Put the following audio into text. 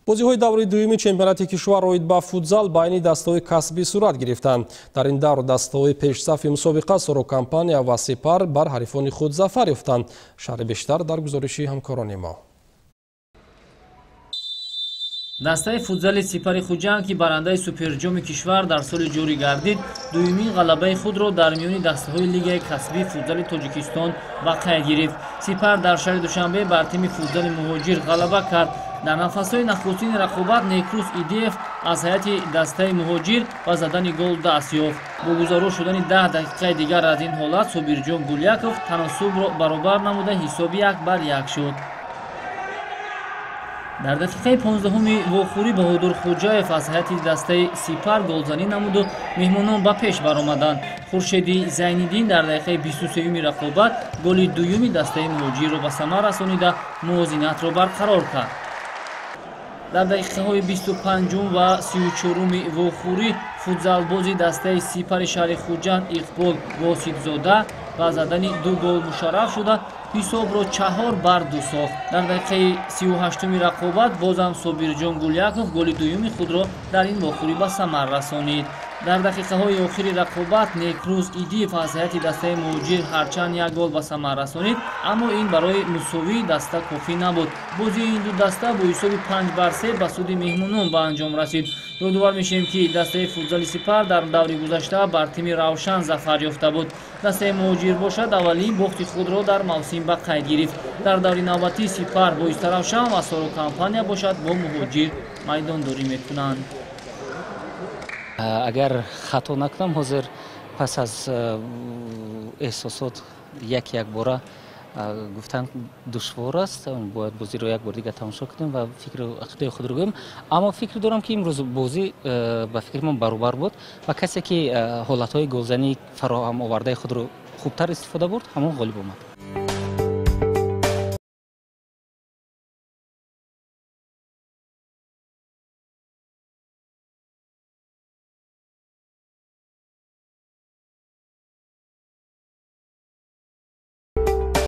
бозиҳои давраи дуюми чемпионати кишвар оид ба футзал байни дастаҳои касбӣ сурат гирифтанд. Дар ин давр дастаҳои пешсафи мусобиқа Сорокомпания ва Сипар бар ҳарифони худ зафар ёфтанд. Шарҳи бештар дар гузориши ҳамкорони мо. дастаи футзали Сипари Хуҷанд ки барандаи суперҷоми кишвар дар соли ҷорӣ гардид, дуюмин ғалабаи худро дар миёни дастаҳои лигаи касбии футзали Тоҷикистон вақеъ гирифт. Сипар дар шаҳри Душанбе бар тими футзали Муҳоҷир ғалаба кард. дар нафасҳои нахустини рақобат Некрус Идиев аз ҳайати дастаи Муҳоҷир ба задани гол даст ёфт. бо гузарор шудани 10 дақиқаи дигар аз ин ҳолат Собирҷон Гуляков таносубро баробар намуда ҳисоби 1-1 шуд. дар дақиқаи 15-уми вохӯрӣ Баҳодур Хоҷаев аз ҳайати дастаи Сипар голзанӣ намуду меҳмонон ба пеш баромаданд. Хуршеди Зайниддин дар дақиқаи 23-уми рақобат голи дуюми дастаи Муҳоҷирро ба самар расонида мувозинатро барқарор кард. дар дақиқаҳои 25 ва 34-уми вохӯрӣ футзалбози дастаи Сипари шаҳри Хуҷанд Иқбол Воситзода ба задани 2 гол мушарраф шуда ҳисобро 4-2 сохт. дар дақиқаи 38-уми рақобат бозам Собирҷон Гуляков голи дуюми худро дар ин вохӯрӣ ба самар расонид. дар дақиқаҳои охири рақобат Некрус Идиев аз ҳайати дастаи Муҳоҷир ҳарчанд 1 гол ба самар расонид, аммо ин барои мусовии даста кофӣ набуд. бозии ин ду даста бо ҳисоби 5-3 ба суди меҳмонон ба анҷом расид. ёдовар мешавем ки дастаи футзали Сипар дар даври гузашта бар тими Равшан зафар ёфта буд. дастаи Муҳоҷир бошад аввалин бохти худро дар мавсим ба қайд гирифт. дар даври навбатӣ Сипар бо иста Равшан ва Сорокомпания бошад бо Муҳоҷир майдондорӣ мекунанд. агар хато накунам ҳозир пас аз эҳсосот як бора гуфтан душвор аст, бояд бозиро як бор дига тамошо кунем ва фикру ақидаи худро гӯем. аммо фикр дорам ки имрӯз бозӣ ба фикри ман баробар буд ва касе ки ҳолатҳои голзанӣ фароҳам овардаи худро хубтар истифода бурд ҳамон ғолиб омад.